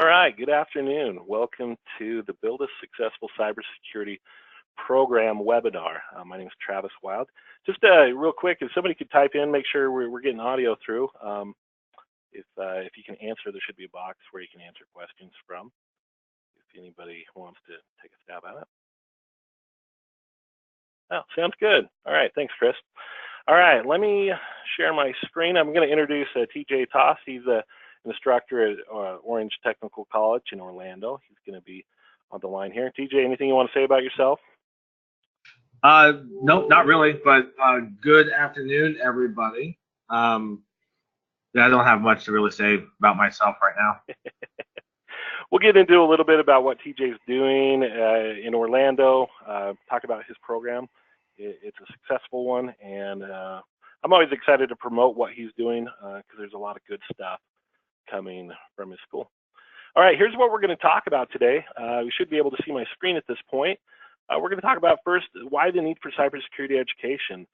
All right, good afternoon. Welcome to the Build a Successful Cybersecurity Program webinar. My name is Travis Wild. Just real quick, if somebody could type in, make sure we're getting audio through. If you can answer, there should be a box where you can answer questions from, if anybody wants to take a stab at it. Oh, sounds good. All right, thanks, Chris. All right, let me share my screen. I'm going to introduce TJ Toss. He's an instructor at Orange Technical College in Orlando. He's going to be on the line here. TJ, anything you want to say about yourself? No, not really, but good afternoon, everybody. I don't have much to really say about myself right now. We'll get into a little bit about what TJ's doing in Orlando, talk about his program. It's a successful one, and I'm always excited to promote what he's doing because there's a lot of good stuff coming from his school. All right, here's what we're going to talk about today. You should be able to see my screen at this point. We're going to talk about first why the need for cybersecurity education.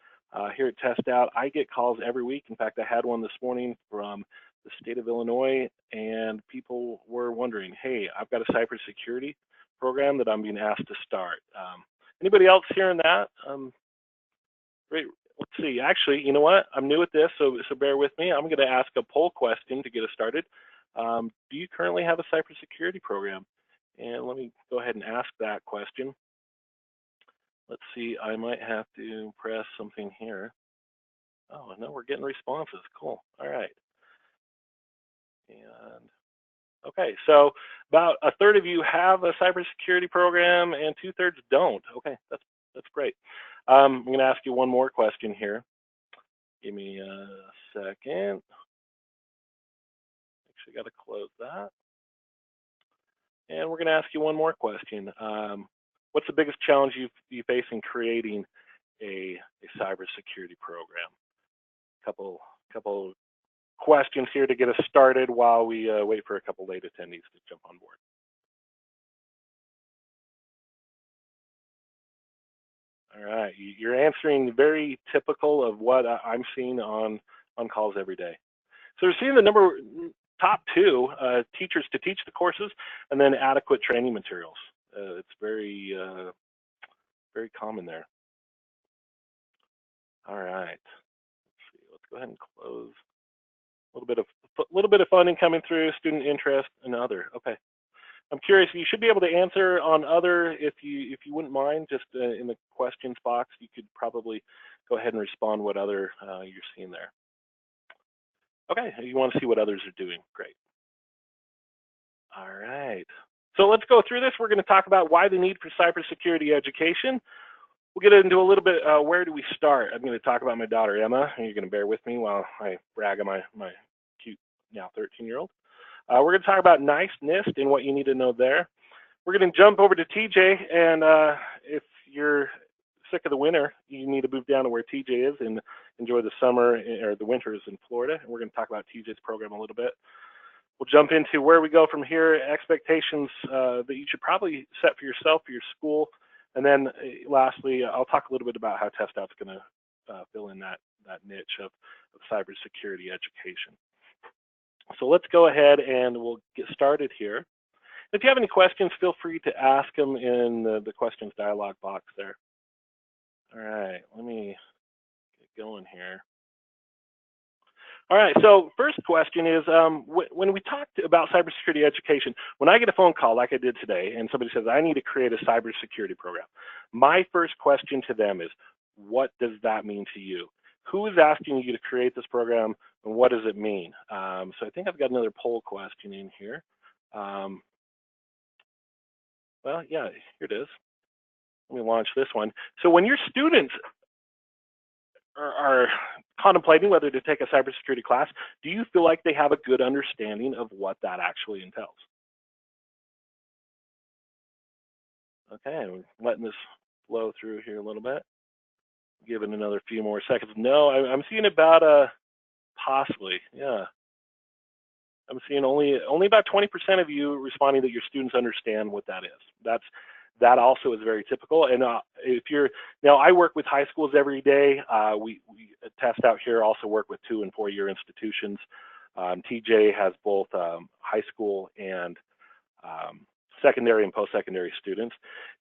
Here at Test Out, I get calls every week. In fact, I had one this morning from the state of Illinois, and people were wondering, hey, I've got a cybersecurity program that I'm being asked to start. Anybody else hearing that? Great. Let's see. Actually, you know what? I'm new at this, so bear with me. I'm going to ask a poll question to get us started. Do you currently have a cybersecurity program? And let me go ahead and ask that question. Let's see. I might have to press something here. Oh, no, we're getting responses. Cool. All right. And okay, so about a third of you have a cybersecurity program and 2/3 don't. Okay, that's great. I'm going to ask you one more question here. Give me a second. Actually, got to close that. And we're going to ask you one more question. What's the biggest challenge you face in creating a cybersecurity program? Couple questions here to get us started while we wait for a couple late attendees to jump on board. All right, you're answering very typical of what I'm seeing on calls every day. So we're seeing the top two, teachers to teach the courses, and then adequate training materials. It's very common there. All right, let's see. Let's go ahead and close. A little bit of funding coming through, student interest, and other. Okay. I'm curious, you should be able to answer on other if you wouldn't mind, just in the questions box, you could probably go ahead and respond what other you're seeing there. Okay, you want to see what others are doing, great. All right, so let's go through this. We're going to talk about why the need for cybersecurity education. We'll get into a little bit, where do we start? I'm going to talk about my daughter, Emma, and you're going to bear with me while I brag on my cute, now 13-year-old. We're going to talk about NICE, NIST, and what you need to know there. We're going to jump over to TJ, and if you're sick of the winter, you need to move down to where TJ is and enjoy the summer or the winters in Florida. And we're going to talk about TJ's program a little bit. We'll jump into where we go from here, expectations that you should probably set for yourself, for your school. And then lastly, I'll talk a little bit about how Test Out's going to fill in that niche of cybersecurity education. So let's go ahead and we'll get started here. If you have any questions, feel free to ask them in the questions dialog box there. All right, let me get going here. All right, so first question is, when we talked about cybersecurity education, when I get a phone call like I did today and somebody says, I need to create a cybersecurity program, my first question to them is, what does that mean to you? Who is asking you to create this program, and what does it mean? So I think I've got another poll question in here. Well, yeah, here it is. Let me launch this one. So when your students are contemplating whether to take a cybersecurity class, do you feel like they have a good understanding of what that actually entails? Okay, I'm letting this flow through here a little bit. Give it another few more seconds. No, I'm seeing about possibly, yeah. I'm seeing only about 20% of you responding that your students understand what that is. That also is very typical. And if you're, now I work with high schools every day. We Test Out here also work with 2- and 4-year institutions. TJ has both high school and secondary and post-secondary students.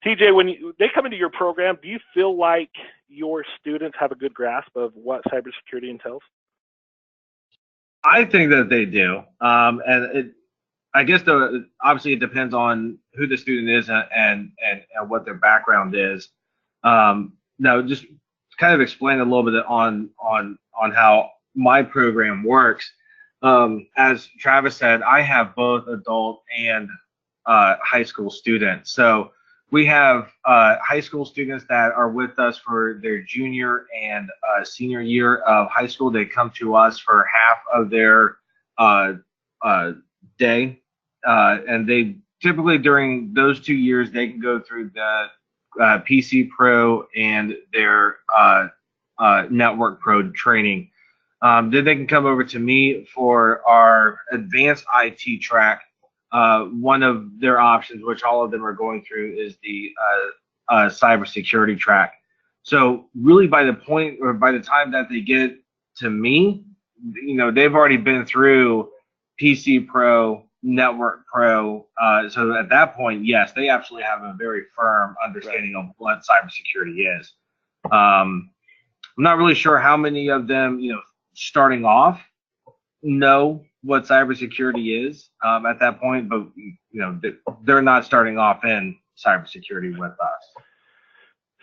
TJ, when they come into your program, do you feel like your students have a good grasp of what cybersecurity entails? I think that they do, I guess obviously it depends on who the student is and what their background is. Now, just kind of explain a little bit on how my program works. As Travis said, I have both adult and high school students. So we have high school students that are with us for their junior and senior year of high school. They come to us for half of their day, and they typically during those 2 years they can go through the PC Pro and their Network Pro training. Then they can come over to me for our advanced IT track. One of their options, which all of them are going through, is the cybersecurity track. So really, by the point or by the time that they get to me, they've already been through PC Pro, Network Pro. So at that point, yes, they absolutely have a very firm understanding of what cybersecurity is. I'm not really sure how many of them, starting off, know what cybersecurity is at that point, but they're not starting off in cybersecurity with us.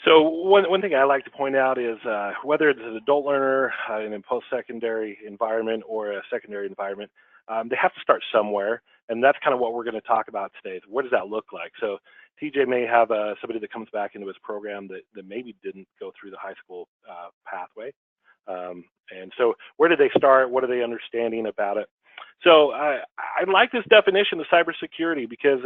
So one thing I like to point out is whether it's an adult learner in a post-secondary environment or a secondary environment, they have to start somewhere, and that's kind of what we're going to talk about today. What does that look like? So TJ may have somebody that comes back into his program that maybe didn't go through the high school pathway. And so where do they start? What are they understanding about it? So I like this definition of cybersecurity because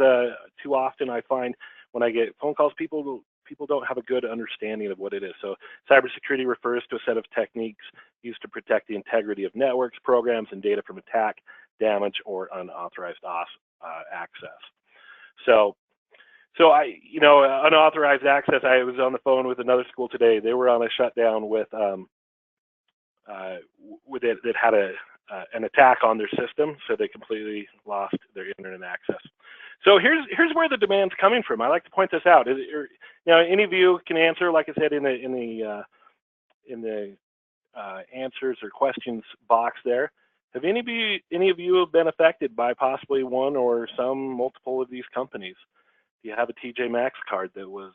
too often I find when I get phone calls, people don't have a good understanding of what it is. So cybersecurity refers to a set of techniques used to protect the integrity of networks, programs, and data from attack, damage, or unauthorized access. So unauthorized access, I was on the phone with another school today. They were on a shutdown with it that had an attack on their system, so they completely lost their internet access. So here's where the demand's coming from. I like to point this out. Any of you can answer, like I said, in the answers or questions box there. Have any of you have been affected by possibly one or multiple of these companies? Do you have a TJ Maxx card that was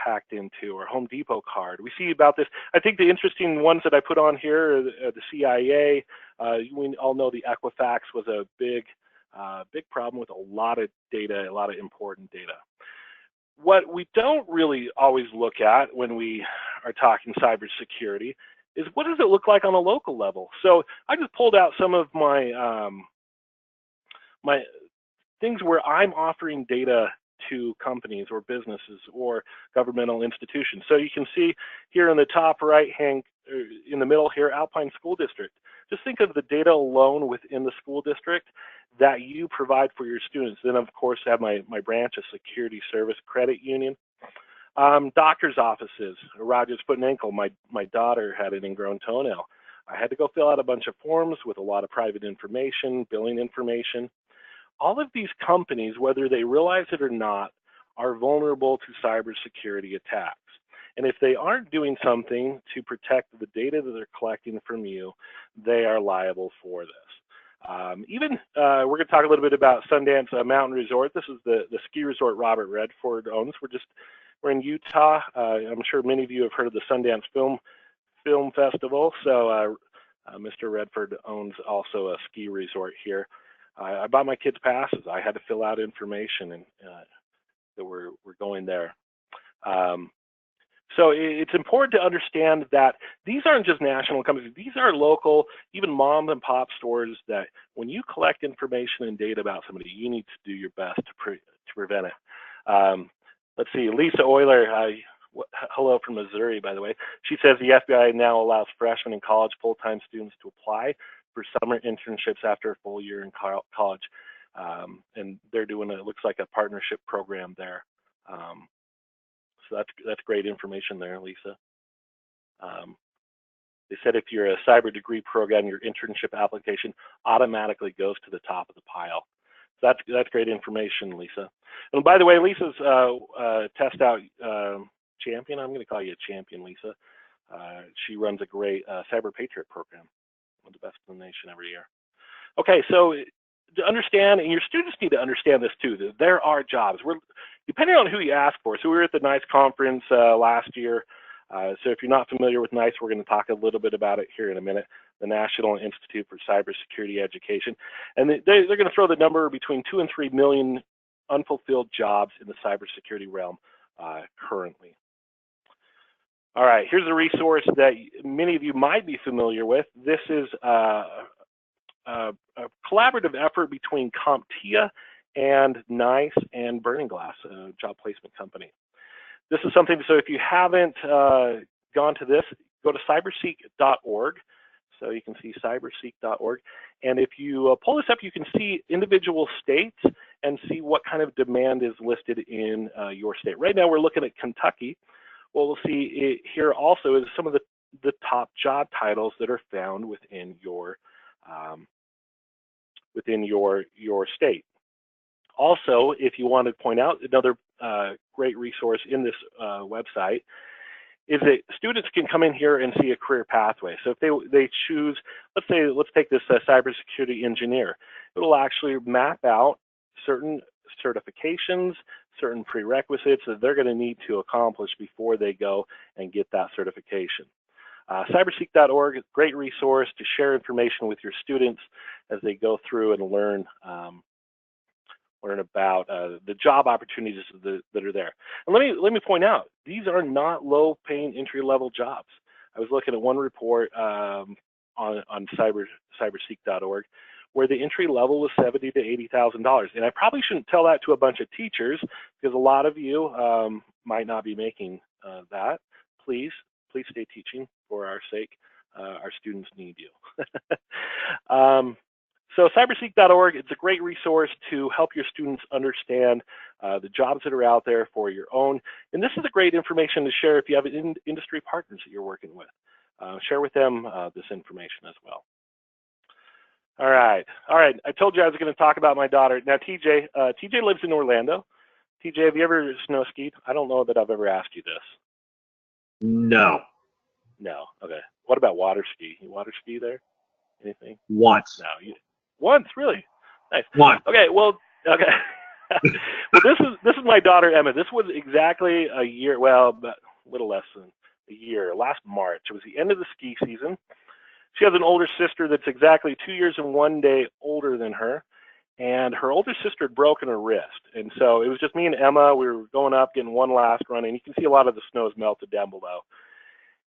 hacked into, or Home Depot card? We see about this. I think the interesting ones that I put on here are the CIA. We all know the Equifax was a big problem with a lot of data, a lot of important data. What we don't really always look at when we are talking cybersecurity is what does it look like on a local level. So I just pulled out some of my my things where I'm offering data to companies or businesses or governmental institutions. So you can see here in the top right hand, in the middle here, Alpine School District. Just think of the data alone within the school district that you provide for your students. Then of course I have my branch, a security service credit union. Doctor's offices. Roger's foot and ankle. My daughter had an ingrown toenail. I had to go fill out a bunch of forms with a lot of private information, billing information. All of these companies, whether they realize it or not, are vulnerable to cybersecurity attacks. And if they aren't doing something to protect the data that they're collecting from you, they are liable for this. We're going to talk a little bit about Sundance Mountain Resort. This is the ski resort Robert Redford owns. We're in Utah. I'm sure many of you have heard of the Sundance Film Festival. So Mr. Redford owns also a ski resort here. I bought my kids passes. I had to fill out information and that we're going there. So it's important to understand that these aren't just national companies. These are local, even mom and pop stores that when you collect information and data about somebody, you need to do your best to prevent it. Let's see, Lisa Euler, hello from Missouri, by the way. She says the FBI now allows freshmen and college full-time students to apply for summer internships after a full year in college. And they're doing, it looks like a partnership program there. So that's great information there, Lisa. They said if you're a cyber degree program, your internship application automatically goes to the top of the pile. That's great information, Lisa. And by the way, Lisa's test out champion. I'm going to call you a champion, Lisa. She runs a great Cyber Patriot program, one of the best in the nation every year. Okay, so to understand, and your students need to understand this too, that there are jobs. Depending on who you ask for. So we were at the NICE conference last year. So if you're not familiar with NICE, we're going to talk a little bit about it here in a minute, the National Institute for Cybersecurity Education. And they're going to throw the number between 2 and 3 million unfulfilled jobs in the cybersecurity realm currently. All right, here's a resource that many of you might be familiar with. This is a collaborative effort between CompTIA and NICE and Burning Glass, a job placement company. This is something, so if you haven't gone to this, go to cyberseek.org. So you can see cyberseek.org. And if you pull this up, you can see individual states and see what kind of demand is listed in your state. Right now, we're looking at Kentucky. What we'll see here also is some of the top job titles that are found within your state. Also, if you want to point out another great resource in this website is that students can come in here and see a career pathway. So if they choose, let's take this cybersecurity engineer, it'll actually map out certain certifications, certain prerequisites that they're going to need to accomplish before they go and get that certification. Cyberseek.org is a great resource to share information with your students as they go through and learn about the job opportunities that are there. And let me point out, these are not low-paying entry-level jobs. I was looking at one report on cyberseek.org where the entry level was $70,000 to $80,000, and I probably shouldn't tell that to a bunch of teachers because a lot of you might not be making that. Please stay teaching for our sake. Our students need you. So cyberseek.org, it's a great resource to help your students understand the jobs that are out there for your own. And this is a great information to share if you have industry partners that you're working with. Share with them this information as well. All right. I told you I was going to talk about my daughter. Now, TJ lives in Orlando. TJ, have you ever snow skied? I don't know that I've ever asked you this. No. No. Okay. What about water ski? You water ski there? Anything? Once. No. Once, really? Nice. Once. Okay. Well, well, this is my daughter Emma. This was exactly a year. Well, a little less than a year. Last March. It was the end of the ski season. She has an older sister that's exactly 2 years and 1 day older than her. And her older sister had broken her wrist. And so it was just me and Emma. We were going up, getting one last run. And you can see a lot of the snow is melted down below.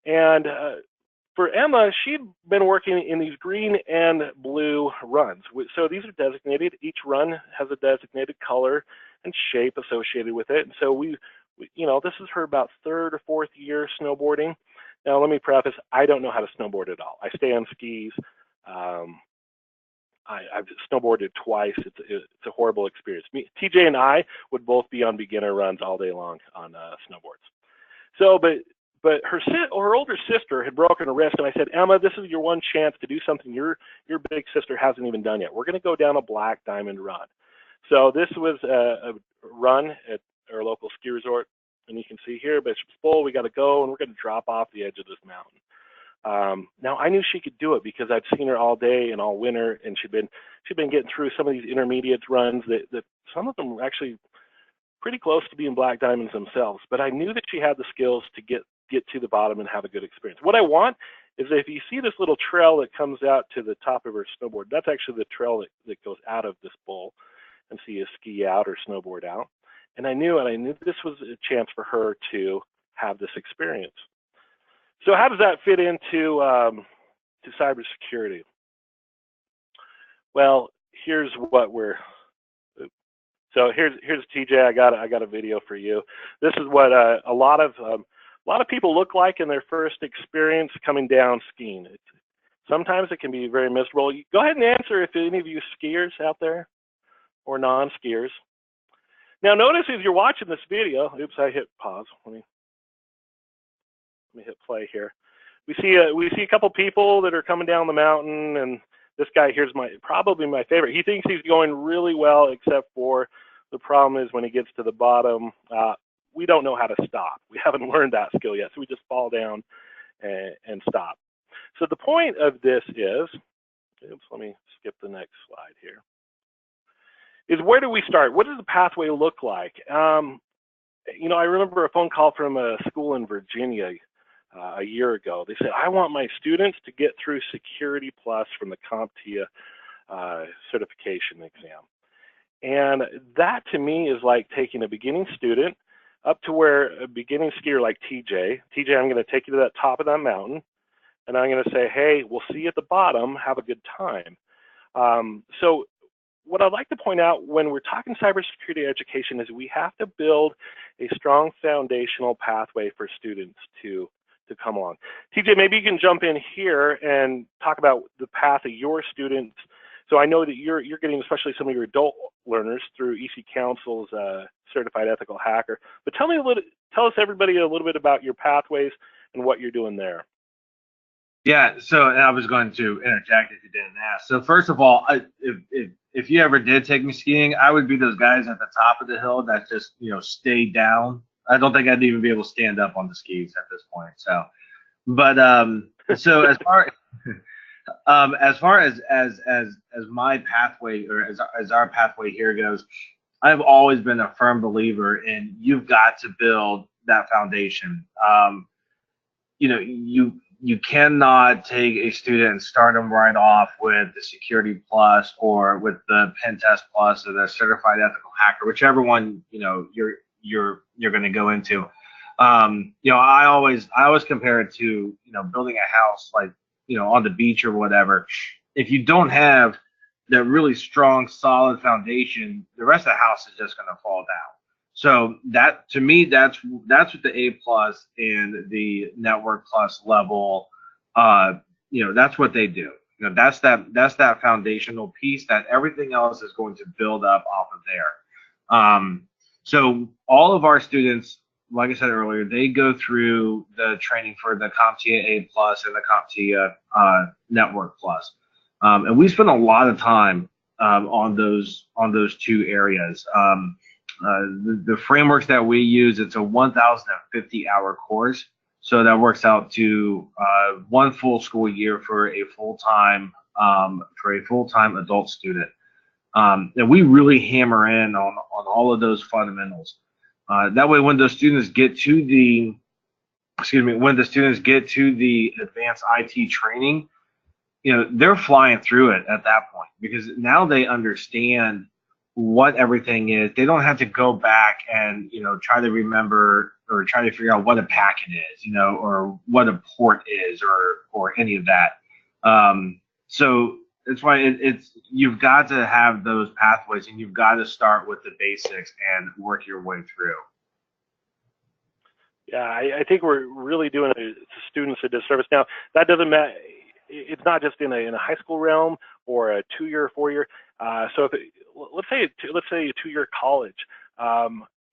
And for Emma, she'd been working in these green and blue runs. So these are designated. Each run has a designated color and shape associated with it. And so we this is her about third or fourth year snowboarding. Now, let me preface, I don't know how to snowboard at all. I stay on skis. I've snowboarded twice. It's a horrible experience. TJ and I would both be on beginner runs all day long on snowboards. So, but her older sister had broken her wrist, and I said, Emma, this is your one chance to do something your big sister hasn't even done yet. We're going to go down a black diamond run. So this was a run at our local ski resort. And you can see here, Bishop's Bowl, we got to go, and we're going to drop off the edge of this mountain. Now, I knew she could do it because I'd seen her all day and all winter, and she'd been getting through some of these intermediate runs that some of them were actually pretty close to being black diamonds themselves. But I knew that she had the skills to get to the bottom and have a good experience. What I want is that if you see this little trail that comes out to the top of her snowboard, that's actually the trail that goes out of this bowl, and so you ski out or snowboard out. And I knew this was a chance for her to have this experience. So how does that fit into to cybersecurity? Well, here's what here's TJ. I got a video for you. This is what a lot of people look like in their first experience coming down skiing. Sometimes it can be very miserable. Go ahead and answer if any of you skiers out there or non-skiers. Now notice as you're watching this video, oops, I hit pause. Let me hit play here. We see a couple people that are coming down the mountain, and This guy here's probably my favorite. He thinks he's going really well, except for the problem is when he gets to the bottom, we don't know how to stop. We haven't learned that skill yet, so we just fall down and stop. So the point of this is, oops, let me skip the next slide here, is where do we start? What does the pathway look like? You know, I remember a phone call from a school in Virginia a year ago. They said, I want my students to get through Security Plus from the CompTIA certification exam. And that to me is like taking a beginning student up to where a beginning skier like TJ, I'm going to take you to that top of that mountain, and I'm going to say, hey, we'll see you at the bottom, have a good time. So what I'd like to point out when we're talking cybersecurity education is we have to build a strong foundational pathway for students to come along. TJ, maybe you can jump in here and talk about the path of your students. So I know that you're getting especially some of your adult learners through EC Council's Certified Ethical Hacker. But tell us everybody a little bit about your pathways and what you're doing there. Yeah, so and I was going to interject if you didn't ask. So first of all, if you ever did take me skiing, I would be those guys at the top of the hill that just stay down. I don't think I'd even be able to stand up on the skis at this point. So, but so as far as my pathway or as our pathway here goes, I've always been a firm believer in you've got to build that foundation. You cannot take a student and start them right off with the Security Plus or with the Pen Test Plus or the Certified Ethical Hacker, whichever one you're going to go into. I always compare it to building a house like on the beach or whatever. If you don't have that really strong, solid foundation, the rest of the house is just going to fall down. So that to me, that's what the A plus and the Network Plus level, that's what they do. That's that foundational piece that everything else is going to build up off of there. So all of our students, like I said earlier, they go through the training for the CompTIA A plus and the CompTIA Network Plus, and we spend a lot of time on those two areas. The frameworks that we use, it's a 1,050-hour course, so that works out to one full school year for a full-time adult student. And we really hammer in on all of those fundamentals. That way, when the students get to the advanced IT training, they're flying through it at that point because now they understand what everything is. They don't have to go back and try to remember or try to figure out what a packet is, or what a port is, or any of that. So that's why you've got to have those pathways, and you've got to start with the basics and work your way through. Yeah, I think we're really doing students a disservice. Now, that doesn't matter. It's not just in a high school realm or a 2-year, 4-year. So let's say a 2-year college.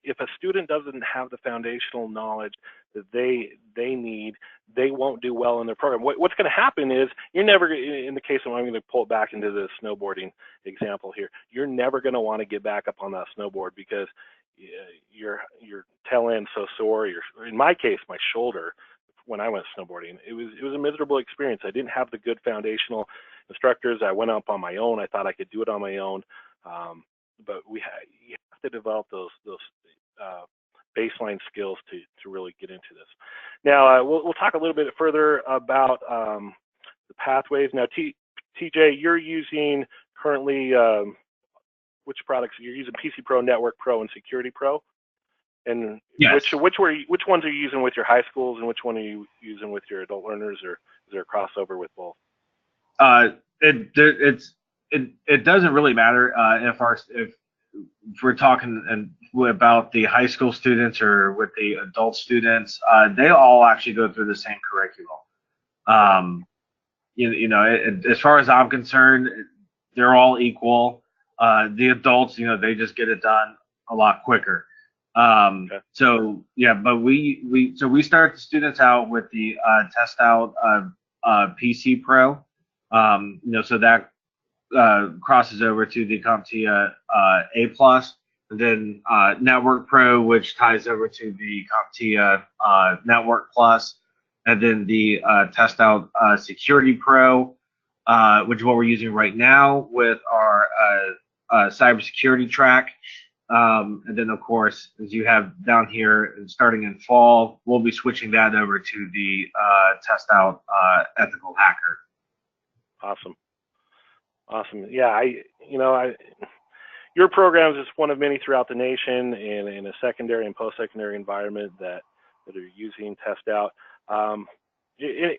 If a student doesn't have the foundational knowledge that they need, they won't do well in their program. What's going to happen is you're never, in the case of, I'm going to pull it back into the snowboarding example here, you're never going to want to get back up on that snowboard because your tail end's so sore. In my case, my shoulder, when I went snowboarding, it was a miserable experience. I didn't have the good foundational instructors. I went up on my own. I thought I could do it on my own, but you have to develop those baseline skills to really get into this. Now we'll talk a little bit further about the pathways. Now, TJ, you're using currently which products? You're using PC Pro, Network Pro, and Security Pro. And yes. Which ones are you using with your high schools, and which one are you using with your adult learners, or is there a crossover with both? It doesn't really matter if we're talking about the high school students or with the adult students. They all actually go through the same curriculum. As far as I'm concerned, they're all equal. The adults, they just get it done a lot quicker. Okay. So yeah, but we start the students out with the test out PC Pro, So that crosses over to the CompTIA A+, and then Network Pro, which ties over to the CompTIA Network Plus, and then the Test Out Security Pro, which is what we're using right now with our cybersecurity track. And then, of course, as you have down here, starting in fall, we'll be switching that over to the Test Out Ethical Hacker. Awesome. Yeah, your program is one of many throughout the nation in a secondary and post-secondary environment that are using Test Out.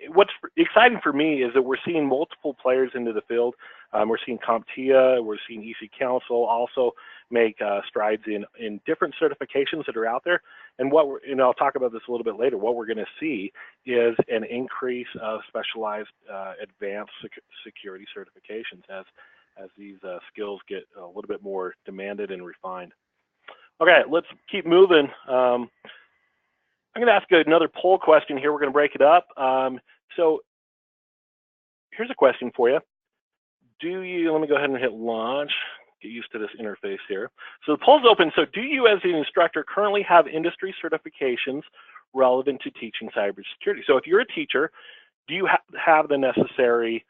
What's exciting for me is that we're seeing multiple players into the field. We're seeing CompTIA, we're seeing EC Council also make strides in different certifications that are out there. And I'll talk about this a little bit later. What we're going to see is an increase of specialized advanced security certifications as these skills get a little bit more demanded and refined. Okay, let's keep moving. I'm going to ask another poll question here. We're going to break it up. So here's a question for you. Let me go ahead and hit launch, get used to this interface here. So the poll's open. So do you as an instructor currently have industry certifications relevant to teaching cybersecurity? So if you're a teacher, do you have the necessary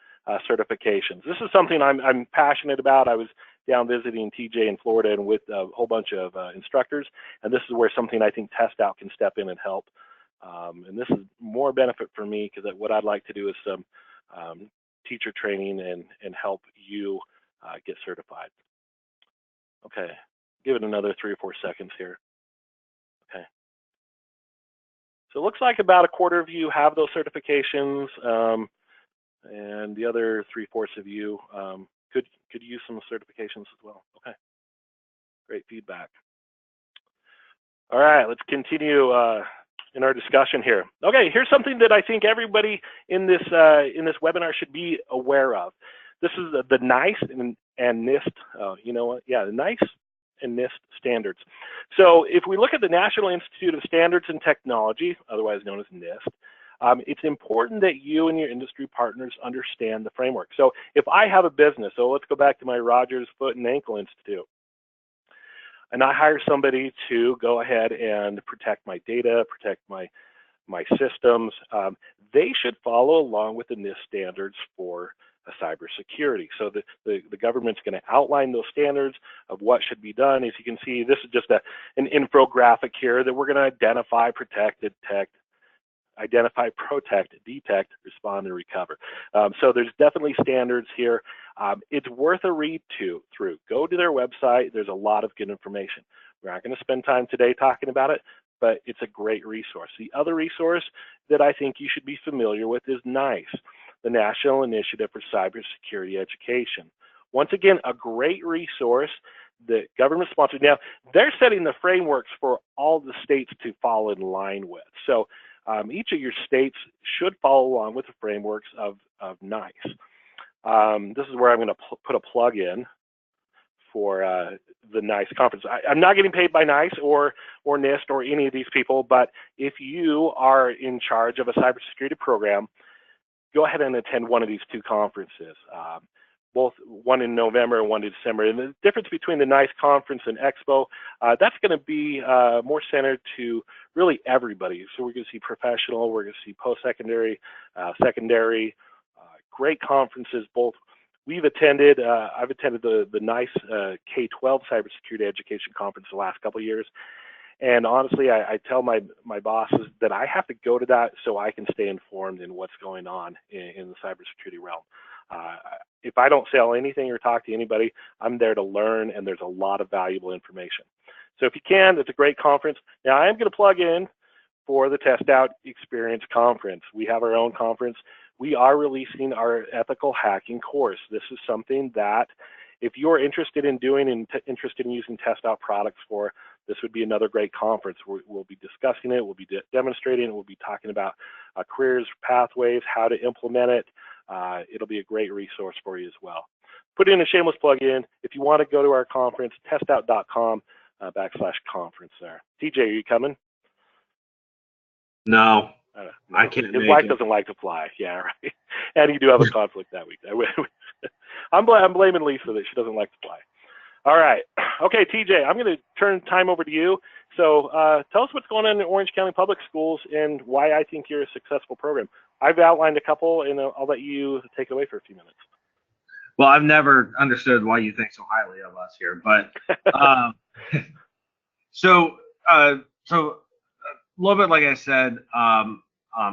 certifications? This is something I'm passionate about. I was down visiting TJ in Florida and with a whole bunch of instructors, and this is where something I think Test Out can step in and help. And this is more benefit for me because what I'd like to do is some teacher training and help you get certified. Okay, give it another 3 or 4 seconds here. Okay. So it looks like about a quarter of you have those certifications, and the other 3/4 of you could use some certifications as well. Okay, great feedback. All right, let's continue in our discussion here. Okay, here's something that I think everybody in this webinar should be aware of. This is the NIST and NIST. You know what? Yeah, the NIST and NIST standards. So if we look at the National Institute of Standards and Technology, otherwise known as NIST, it's important that you and your industry partners understand the framework. So if I have a business, so let's go back to my Rogers Foot and Ankle Institute, and I hire somebody to go ahead and protect my data, protect my systems, they should follow along with the NIST standards for cybersecurity. So the government's going to outline those standards of what should be done. As you can see, this is just an infographic here that we're going to identify, protect, detect, respond, and recover. So there's definitely standards here. It's worth a read through. Go to their website. There's a lot of good information. We're not going to spend time today talking about it, but it's a great resource. The other resource that I think you should be familiar with is NICE, the National Initiative for Cybersecurity Education. Once again, a great resource that government sponsored. Now, they're setting the frameworks for all the states to fall in line with. So each of your states should follow along with the frameworks of NICE. This is where I'm going to put a plug in for the NICE conference. I'm not getting paid by NICE or NIST or any of these people, but if you are in charge of a cybersecurity program, go ahead and attend one of these 2 conferences, both one in November and one in December. And the difference between the NICE conference and Expo, that's going to be more centered to really everybody. So we're going to see professional, we're going to see post-secondary, secondary, great conferences. Both we've attended, I've attended the NICE K-12 Cybersecurity Education Conference the last couple of years. And honestly, I tell my bosses that I have to go to that so I can stay informed in what's going on in the cybersecurity realm. If I don't sell anything or talk to anybody, I'm there to learn, and there's a lot of valuable information. So if you can, it's a great conference. Now, I am going to plug in for the Test Out Experience Conference. We have our own conference. We are releasing our ethical hacking course. This is something that if you're interested in doing and interested in using Test Out products for, this would be another great conference. We'll be discussing it, we'll be demonstrating it, we'll be talking about careers, pathways, how to implement it. It'll be a great resource for you as well. Put in a shameless plug-in. If you want to go to our conference, testout.com/conference there. TJ, are you coming? No. All I can't His make wife it. doesn't like to fly. Yeah, right. And you do have a conflict that week. I'm blaming Lisa that she doesn't like to fly. All right. Okay, TJ, I'm going to turn time over to you. So tell us what's going on in Orange County Public Schools and why I think you're a successful program. I've outlined a couple, and I'll let you take it away for a few minutes. Well, I've never understood why you think so highly of us here, but so a little bit like I said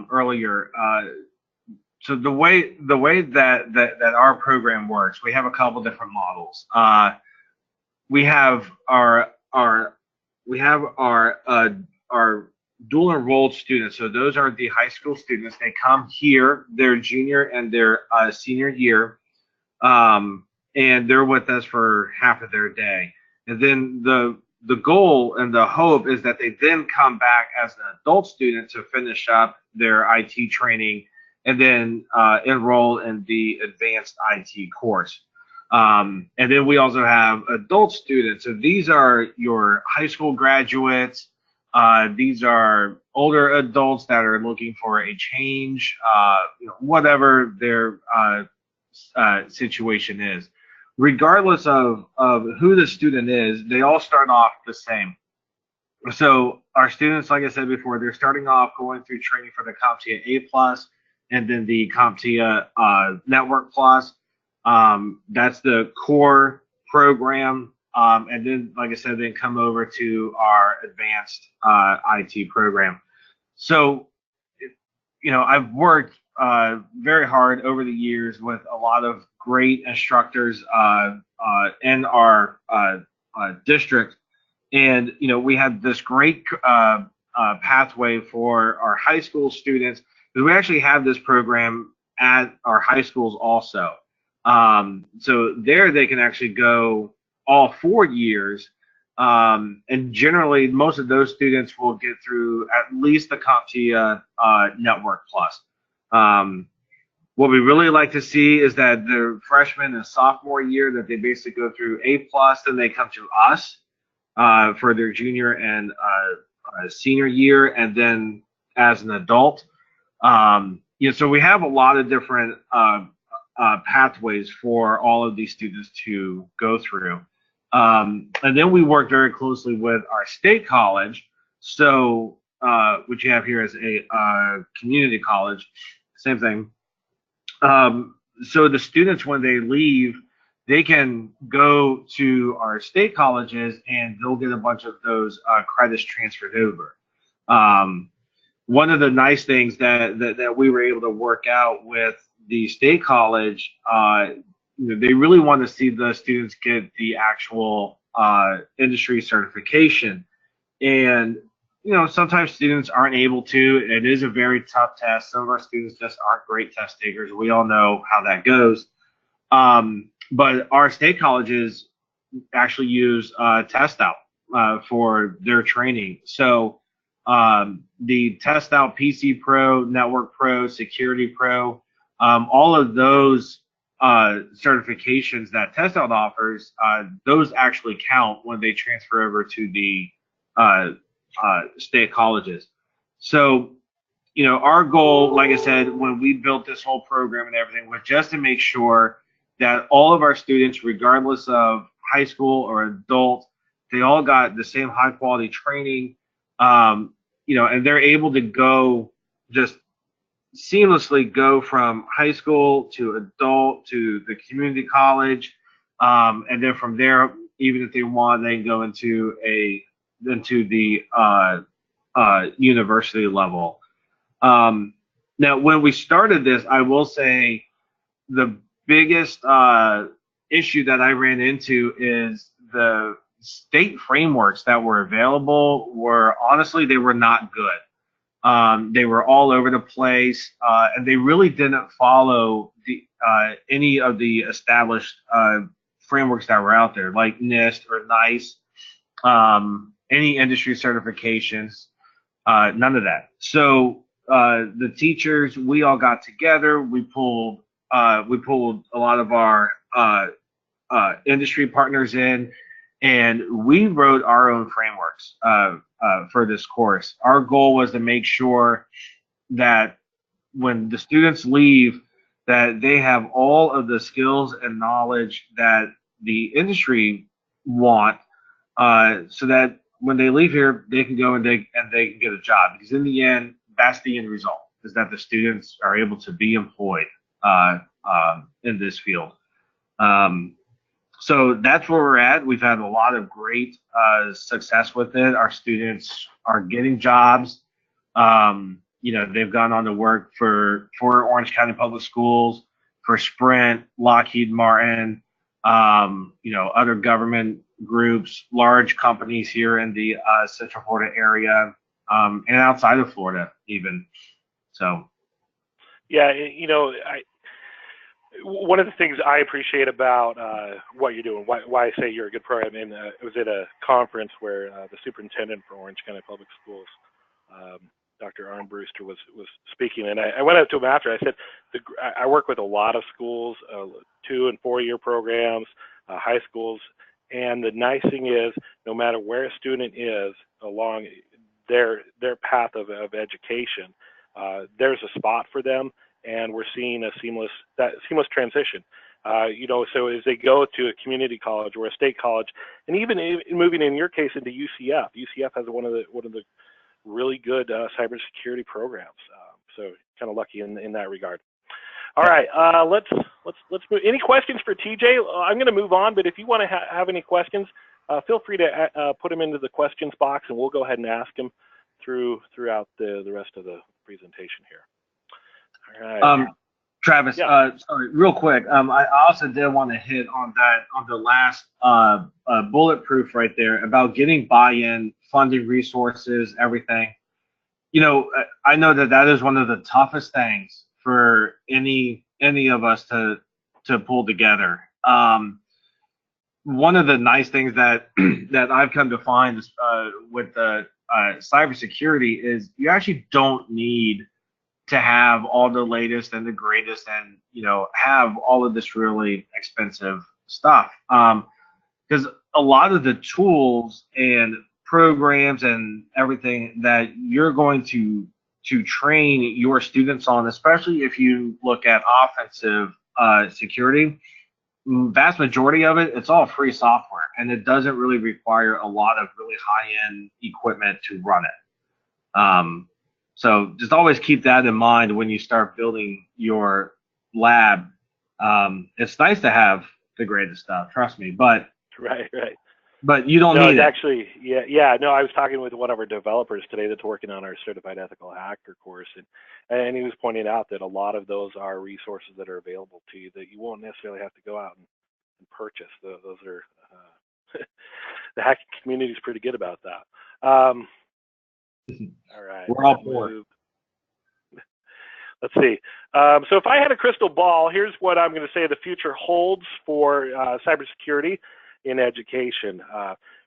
earlier. So the way that our program works, we have a couple different models. We have our dual enrolled students. So those are the high school students. They come here their junior and their senior year, and they're with us for half of their day. And then the goal and the hope is that they then come back as an adult student to finish up their IT training and then enroll in the advanced IT course. And then we also have adult students. So these are your high school graduates. These are older adults that are looking for a change, whatever their situation is. Regardless of who the student is, they all start off the same. So our students, like I said before, they're starting off going through training for the CompTIA A+, and then the CompTIA Network Plus. That's the core program. And then, like I said, then come over to our advanced IT program. So, I've worked very hard over the years with a lot of great instructors in our district. And, we have this great pathway for our high school students. We actually have this program at our high schools also. So there they can actually go all 4 years. And generally, most of those students will get through at least the CompTIA Network Plus. What we really like to see is that the freshman and sophomore year that they basically go through A+, then they come to us for their junior and senior year, and then as an adult. So we have a lot of different pathways for all of these students to go through. And then we work very closely with our state college. So which you have here as a community college, same thing. So the students, when they leave, they can go to our state colleges and they'll get a bunch of those credits transferred over. One of the nice things that we were able to work out with the state college, they really want to see the students get the actual industry certification. And, sometimes students aren't able to. It is a very tough test. Some of our students just aren't great test takers. We all know how that goes. But our state colleges actually use Test Out for their training. So the Test Out PC Pro, Network Pro, Security Pro, all of those certifications that Test Out offers, those actually count when they transfer over to the state colleges. So, our goal, like I said, when we built this whole program and everything, was just to make sure that all of our students, regardless of high school or adult, they all got the same high quality training, and they're able to go just seamlessly go from high school to adult to the community college, and then from there, even if they want, they can go into the university level. Now, when we started this, I will say the biggest issue that I ran into is the state frameworks that were available they were not good. They were all over the place, and they really didn't follow any of the established frameworks that were out there, like NIST or NICE, any industry certifications, none of that. So the teachers, we all got together. We pulled a lot of our industry partners in, and we wrote our own frameworks for this course. Our goal was to make sure that when the students leave, that they have all of the skills and knowledge that the industry want, so that when they leave here, they can go and they can get a job. Because in the end, that's the end result, is that the students are able to be employed in this field. Um, so that's where we're at. We've had a lot of great success with it. Our students are getting jobs. They've gone on to work for Orange County Public Schools, for Sprint, Lockheed Martin, other government groups, large companies here in the Central Florida area, and outside of Florida even. So. Yeah, one of the things I appreciate about what you're doing, why I say you're a good program, and I was at a conference where the superintendent for Orange County Public Schools, Dr. Arn Brewster, was speaking, and I went up to him after. I said, I work with a lot of schools, 2- and 4-year programs, high schools, and the nice thing is, no matter where a student is along their path of education, there's a spot for them. And we're seeing a seamless transition. So as they go to a community college or a state college, and even moving in your case into UCF. UCF has one of the really good cybersecurity programs. So kind of lucky in that regard. All right, let's move. Any questions for TJ? I'm going to move on, but if you want to have any questions, feel free to put them into the questions box, and we'll go ahead and ask them throughout the rest of the presentation here. All right. Travis, sorry, real quick. I also did want to hit on the last bulletproof right there about getting buy-in, funding resources, everything. I know that is one of the toughest things for any of us to pull together. One of the nice things that that I've come to find is, with the cybersecurity, is you actually don't need to have all the latest and the greatest and have all of this really expensive stuff, because a lot of the tools and programs and everything that you're going to train your students on, especially if you look at offensive security, vast majority of it's all free software, and it doesn't really require a lot of really high-end equipment to run it. So just always keep that in mind when you start building your lab. It's nice to have the greatest stuff, trust me, but right. But you don't need it. Actually, yeah. No, I was talking with one of our developers today that's working on our certified ethical hacker course, and he was pointing out that a lot of those are resources that are available to you that you won't necessarily have to go out and purchase. Those are the hacking community is pretty good about that. All right. We're all for it. Let's see. So if I had a crystal ball, here's what I'm going to say the future holds for cybersecurity in education.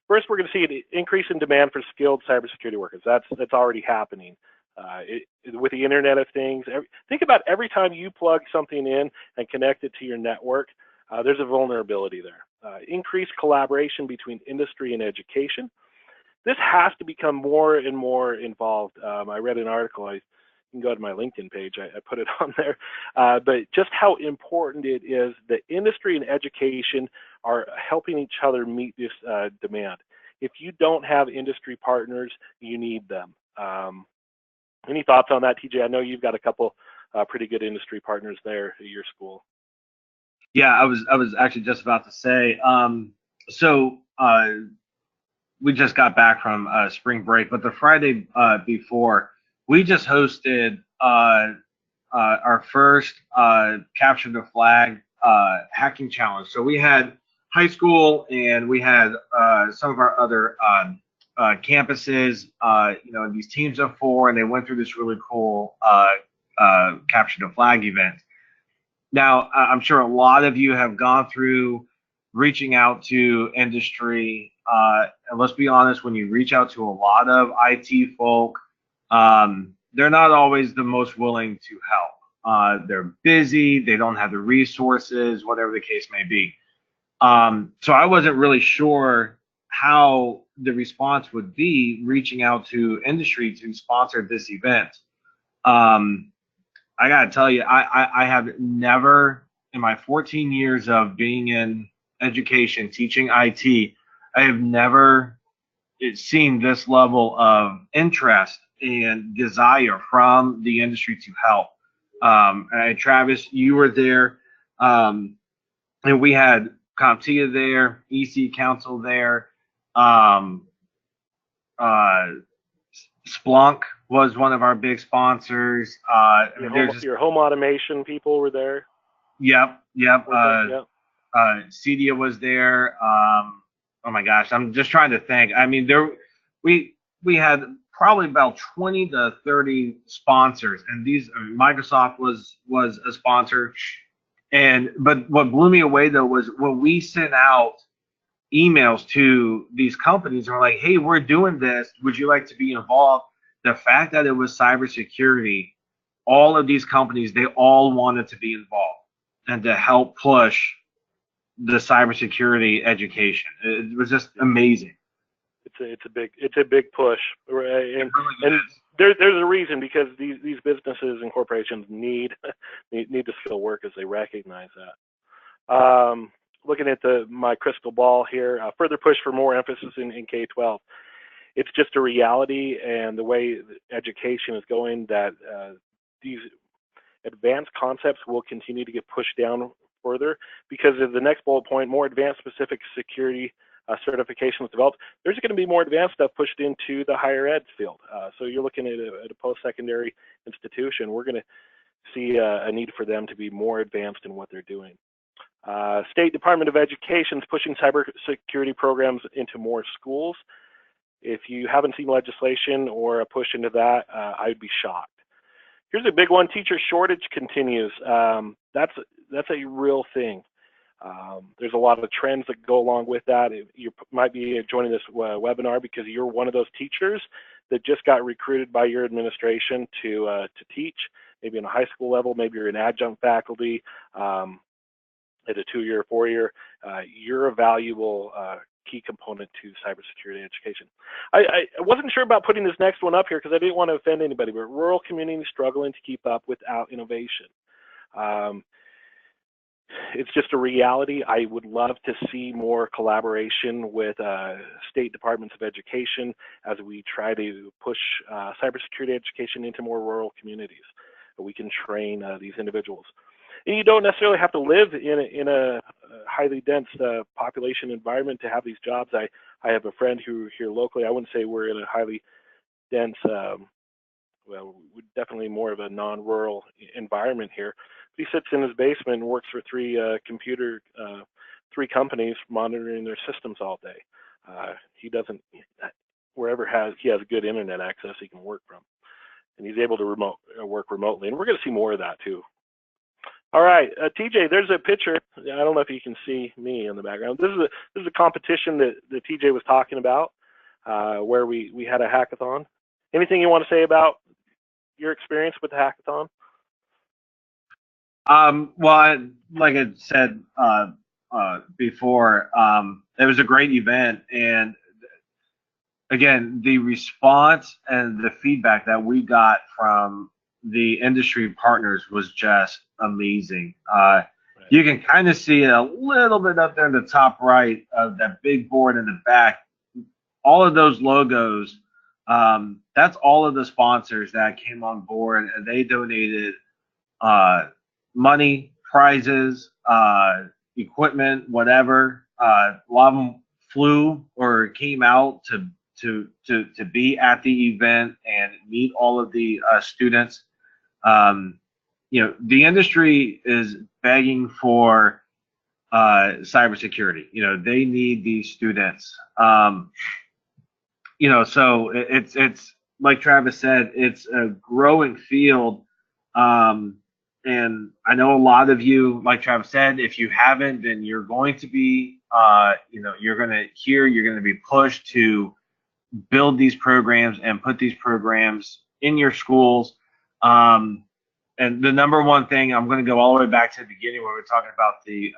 First, we're going to see an increase in demand for skilled cybersecurity workers. That's already happening. With the Internet of Things, think about every time you plug something in and connect it to your network, there's a vulnerability there. Increased collaboration between industry and education. This has to become more and more involved. I read an article, you can go to my LinkedIn page, I put it on there, but just how important it is that industry and education are helping each other meet this demand. If you don't have industry partners, you need them. Any thoughts on that, TJ? I know you've got a couple pretty good industry partners there at your school. Yeah, I was actually just about to say, we just got back from spring break, but the Friday before, we just hosted our first Capture the Flag hacking challenge. So we had high school and we had some of our other campuses, in these teams of 4, and they went through this really cool Capture the Flag event. Now, I'm sure a lot of you have gone through reaching out to industry. And let's be honest, when you reach out to a lot of IT folk, they're not always the most willing to help. They're busy, they don't have the resources, whatever the case may be. So I wasn't really sure how the response would be reaching out to industry to sponsor this event. I gotta tell you, I have never in my 14 years of being in education, teaching IT, I have never seen this level of interest and desire from the industry to help. And Travis, you were there, and we had CompTIA there, EC Council there, um, uh, Splunk was one of our big sponsors. Your home automation people were there. Yep. Yep. Cedia was there. Oh my gosh, I'm just trying to think. I mean, we had probably about 20 to 30 sponsors, and Microsoft was a sponsor. But what blew me away though was when we sent out emails to these companies and we're like, hey, we're doing this. Would you like to be involved? The fact that it was cybersecurity, all of these companies, they all wanted to be involved and to help push the cybersecurity education. It was just amazing. It's a big push, and there's a reason, because these businesses and corporations need the skill work as they recognize that. Looking at my crystal ball here, further push for more emphasis in K-12. It's just a reality, and the way education is going, that these advanced concepts will continue to get pushed down further, because of the next bullet point, more advanced specific security certifications developed. There's going to be more advanced stuff pushed into the higher ed field. So you're looking at a post-secondary institution. We're going to see a need for them to be more advanced in what they're doing. State Department of Education is pushing cybersecurity programs into more schools. If you haven't seen legislation or a push into that, I'd be shocked. Here's a big one: teacher shortage continues. That's a real thing. There's a lot of trends that go along with that. You might be joining this webinar because you're one of those teachers that just got recruited by your administration to teach, maybe in a high school level, maybe you're an adjunct faculty at a 2-year, 4-year. You're a valuable key component to cybersecurity education. I wasn't sure about putting this next one up here because I didn't want to offend anybody, but rural communities struggling to keep up without innovation. It's just a reality. I would love to see more collaboration with state departments of education as we try to push cybersecurity education into more rural communities. We can train these individuals. And you don't necessarily have to live in a highly dense population environment to have these jobs. I have a friend who here locally, I wouldn't say we're in a highly dense, well, we're definitely more of a non-rural environment here. He sits in his basement and works for three companies monitoring their systems all day. He doesn't, wherever he has good internet access, he can work from. And he's able to work remotely. And we're going to see more of that too. All right, TJ, there's a picture. I don't know if you can see me in the background. This is a competition that TJ was talking about, where we had a hackathon. Anything you want to say about your experience with the hackathon? Well, like I said before, it was a great event, and again, the response and the feedback that we got from the industry partners was just amazing. You can kind of see it a little bit up there in the top right of that big board in the back. All of those logos, that's all of the sponsors that came on board, and they donated money, prizes, equipment, whatever. A lot of them flew or came out to be at the event and meet all of the students. The industry is begging for cybersecurity. They need these students. So it's like Travis said, it's a growing field. And I know a lot of you, like Travis said, if you haven't, then you're going to be, you're going to be pushed to build these programs and put these programs in your schools. And the number one thing, I'm going to go all the way back to the beginning where we're talking about the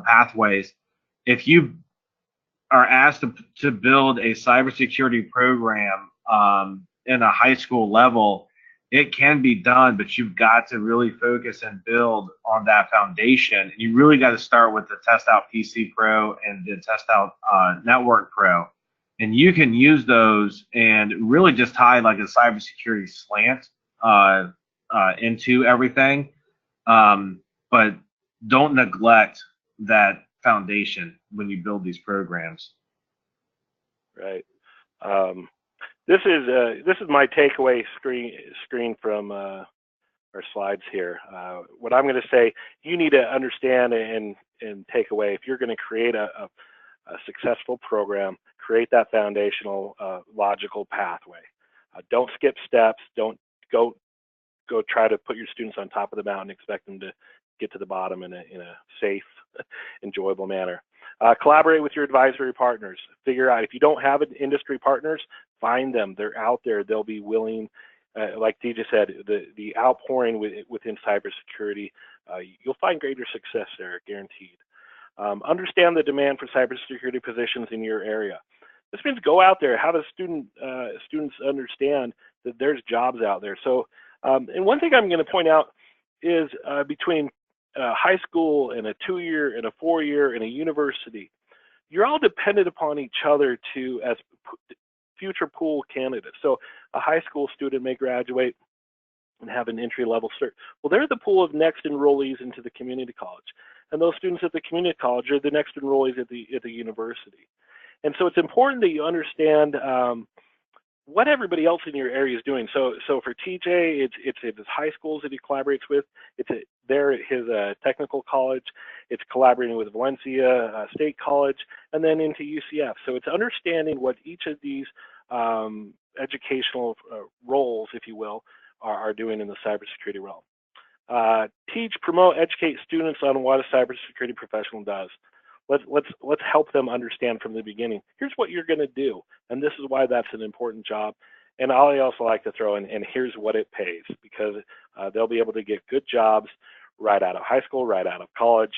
pathways. If you are asked to build a cybersecurity program in a high school level, it can be done, but you've got to really focus and build on that foundation. And you really got to start with the Test Out PC Pro and the Test Out Network Pro. And you can use those and really just tie like a cybersecurity slant into everything. But don't neglect that foundation when you build these programs. Right. This is my takeaway screen from our slides here. What I'm going to say, you need to understand and take away, if you're going to create a successful program, create that foundational logical pathway. Don't skip steps. Don't go try to put your students on top of the mountain, expect them to get to the bottom in a safe, enjoyable manner. Collaborate with your advisory partners. Figure out, if you don't have industry partners, find them. They're out there. They'll be willing, like DJ said, the outpouring within cybersecurity, you'll find greater success there, guaranteed. Understand the demand for cybersecurity positions in your area. This means go out there, have students understand that there's jobs out there. So, and one thing I'm going to point out is between high school and a 2-year and a 4-year and a university, you're all dependent upon each other as future pool candidates. So a high school student may graduate and have an entry-level cert. Well, they're the pool of next enrollees into the community college. And those students at the community college are the next enrollees at the university. And so it's important that you understand what everybody else in your area is doing. So for TJ, it's his high schools that he collaborates with. It's there at his technical college. It's collaborating with Valencia State College, and then into UCF. So it's understanding what each of these educational roles, if you will, are doing in the cybersecurity realm. Teach, promote, educate students on what a cybersecurity professional does. Let's help them understand from the beginning. Here's what you're going to do, and this is why that's an important job. And I also like to throw in, and here's what it pays, because they'll be able to get good jobs right out of high school, right out of college,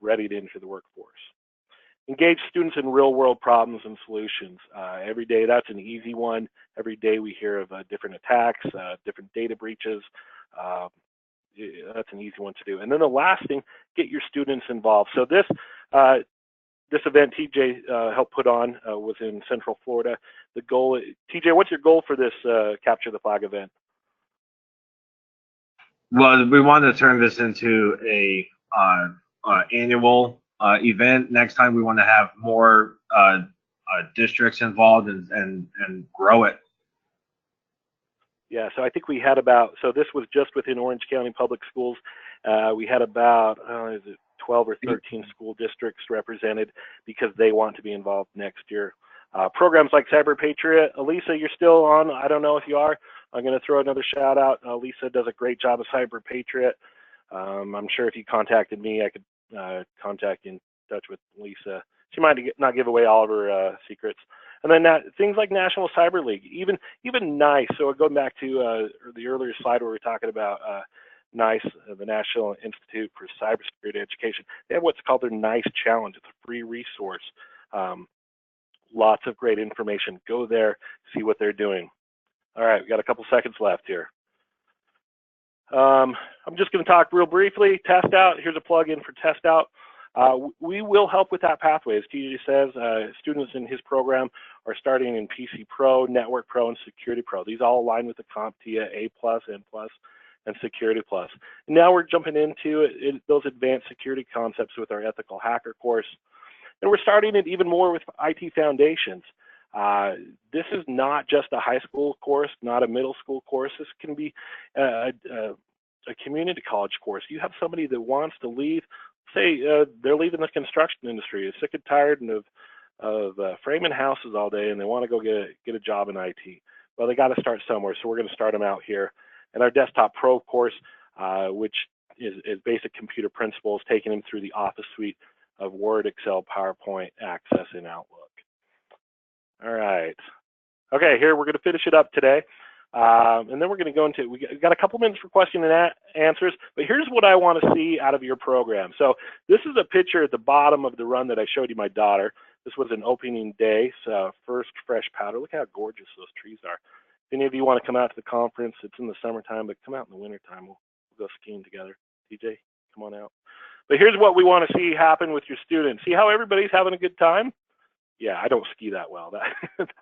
ready to enter the workforce. Engage students in real-world problems and solutions. Every day, that's an easy one. Every day we hear of different attacks, different data breaches. That's an easy one to do. And then the last thing, get your students involved. So this event TJ helped put on was in Central Florida. The goal, TJ, what's your goal for this Capture the Flag event? Well, we want to turn this into a annual event. Next time, we want to have more districts involved and grow it. Yeah, so I think we had about, so this was just within Orange County Public Schools. We had about, is it 12 or 13 school districts represented because they want to be involved next year. Programs like Cyber Patriot. Elisa, you're still on. I don't know if you are. I'm going to throw another shout out. Lisa does a great job of Cyber Patriot. I'm sure if you contacted me, I could contact you in touch with Lisa. She might not give away all of her secrets. And then things like National Cyber League, even NICE. So going back to the earlier slide where we were talking about NICE, the National Institute for Cybersecurity Education. They have what's called their NICE Challenge. It's a free resource. Lots of great information. Go there, see what they're doing. All right, we got a couple seconds left here. I'm just going to talk real briefly. Test Out. Here's a plug-in for Test Out. We will help with that pathway. As TJ says, students in his program are starting in PC Pro, Network Pro, and Security Pro. These all align with the CompTIA A+, N+, and Security Plus. And now we're jumping into those advanced security concepts with our Ethical Hacker course. And we're starting it even more with IT Foundations. This is not just a high school course, not a middle school course. This can be a community college course. You have somebody that wants to leave, say they're leaving the construction industry, is sick and tired of framing houses all day, and they want to go get a job in IT. Well, they got to start somewhere, so we're going to start them out here. And our Desktop Pro course, which is basic computer principles, taking them through the Office suite of Word, Excel, PowerPoint, Access, and Outlook. All right. Okay, here we're going to finish it up today. And then we're going to go into, we got a couple minutes for question and answers, but here's what I want to see out of your program. So this is a picture at the bottom of the run that I showed you my daughter. This was an opening day, so first fresh powder. Look how gorgeous those trees are. If any of you want to come out to the conference, it's in the summertime, but come out in the wintertime. We'll go skiing together. TJ, come on out. But here's what we want to see happen with your students. See how everybody's having a good time? Yeah, I don't ski that well. That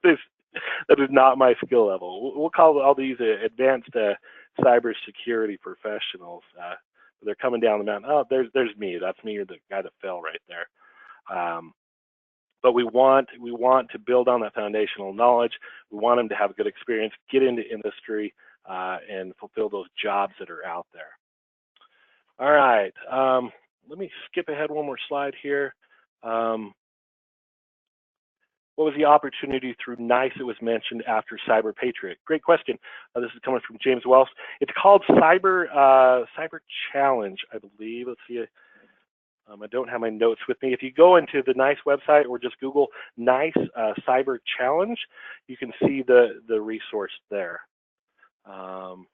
is not my skill level. We'll call all these advanced cybersecurity professionals. They're coming down the mountain. Oh, there's me. That's me, or the guy that fell right there. But we want to build on that foundational knowledge. We want them to have a good experience, get into industry, and fulfill those jobs that are out there. All right. Let me skip ahead one more slide here. What was the opportunity through NICE that was mentioned after Cyber Patriot? Great question. This is coming from James Wells. It's called Cyber Challenge, I believe. Let's see. I don't have my notes with me. If you go into the NICE website or just Google NICE Cyber Challenge, you can see the resource there. All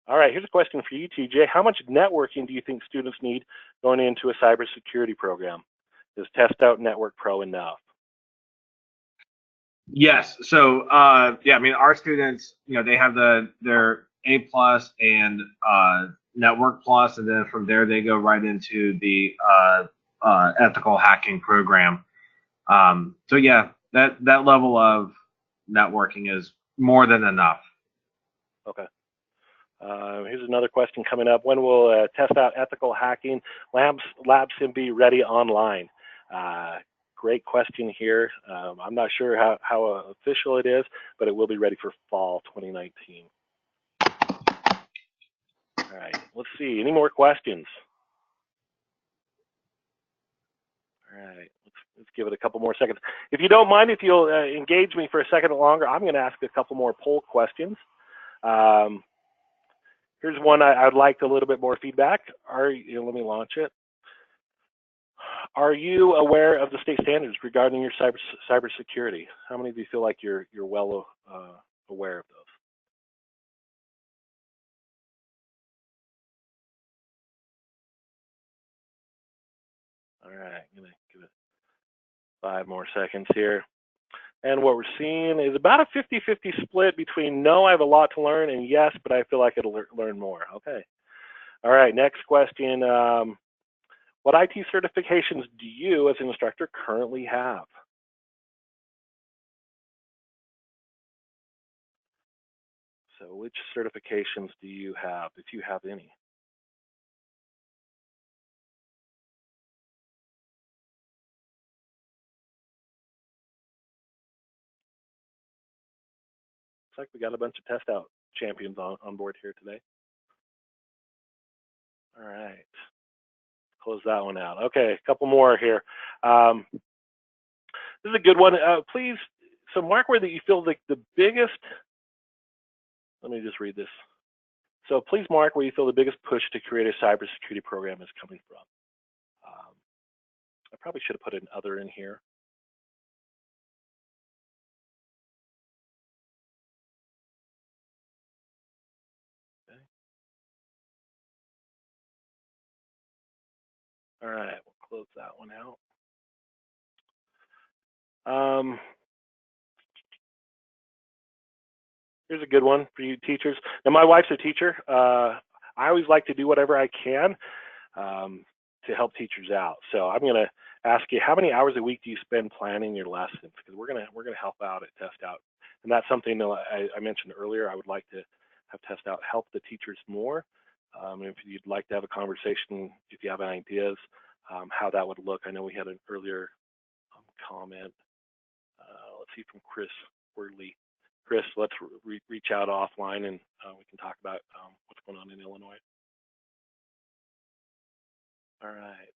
right, here's a question for you, TJ. How much networking do you think students need going into a cybersecurity program? Is Test Out Network Pro enough? Yes. So, yeah, I mean, our students, they have their A+ and Network Plus, and then from there they go right into the ethical hacking program. So, yeah, that level of networking is more than enough. Okay. Here's another question coming up. When will Test Out Ethical Hacking LabSim be ready online? Great question here. I'm not sure how official it is, but it will be ready for fall 2019. All right, let's see. Any more questions? All right, let's give it a couple more seconds. If you don't mind, if you'll engage me for a second longer, I'm going to ask a couple more poll questions. Here's one I'd like a little bit more feedback. Let me launch it. Are you aware of the state standards regarding your cybersecurity? How many of you feel like you're well aware of those? All right, I'm gonna give it 5 more seconds here. And what we're seeing is about a 50-50 split between no, I have a lot to learn, and yes, but I feel like I'll learn more. Okay. All right, next question. What IT certifications do you as an instructor currently have? So which certifications do you have, if you have any? Looks like we got a bunch of Test Out champions on board here today. All right, close that one out. Okay, a couple more here. This is a good one. Please, so mark where that you feel like the biggest, let me just read this. So please mark where you feel the biggest push to create a cybersecurity program is coming from. I probably should have put an other in here. Okay. All right, we'll close that one out. Here's a good one for you teachers. Now, my wife's a teacher. I always like to do whatever I can to help teachers out. So I'm going to ask you, how many hours a week do you spend planning your lessons? Because we're gonna help out at Test Out, and that's something that I mentioned earlier. I would like to have Test Out help the teachers more. If you'd like to have a conversation, if you have any ideas how that would look. I know we had an earlier comment. Let's see, from Chris Wordley. Chris, let's reach out offline and we can talk about what's going on in Illinois. All right,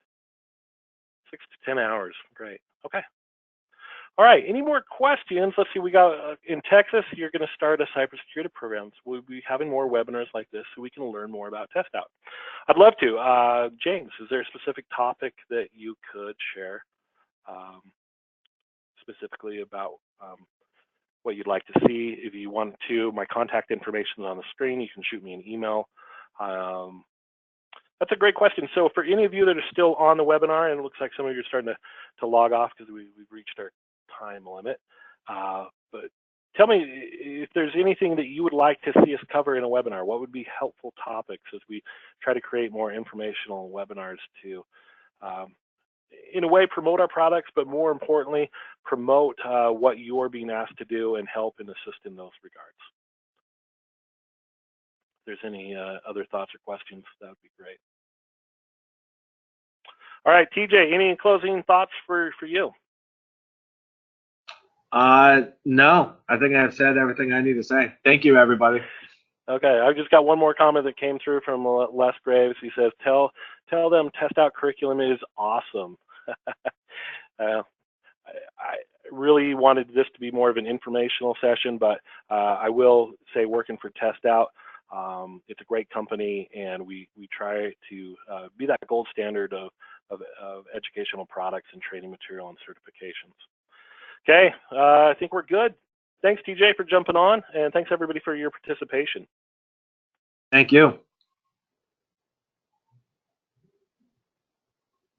6 to 10 hours, great. Okay. All right, any more questions? Let's see, we got in Texas, you're going to start a cybersecurity program. So we'll be having more webinars like this so we can learn more about Test Out. I'd love to. James, is there a specific topic that you could share specifically about what you'd like to see? If you want to, my contact information is on the screen. You can shoot me an email. That's a great question. So for any of you that are still on the webinar, and it looks like some of you are starting to log off because we've reached our time limit, but tell me if there's anything that you would like to see us cover in a webinar. What would be helpful topics as we try to create more informational webinars to, in a way, promote our products, but more importantly, promote what you're being asked to do and help and assist in those regards. If there's any other thoughts or questions, that would be great. All right, TJ, any closing thoughts for you? No, I think I've said everything I need to say. Thank you, everybody. Okay, I've just got one more comment that came through from Les Graves. He says, tell them Test Out Curriculum is awesome. I really wanted this to be more of an informational session, but I will say working for Test Out, it's a great company, and we try to be that gold standard of educational products and training material and certifications. Okay, I think we're good. Thanks, TJ, for jumping on, and thanks everybody for your participation. Thank you.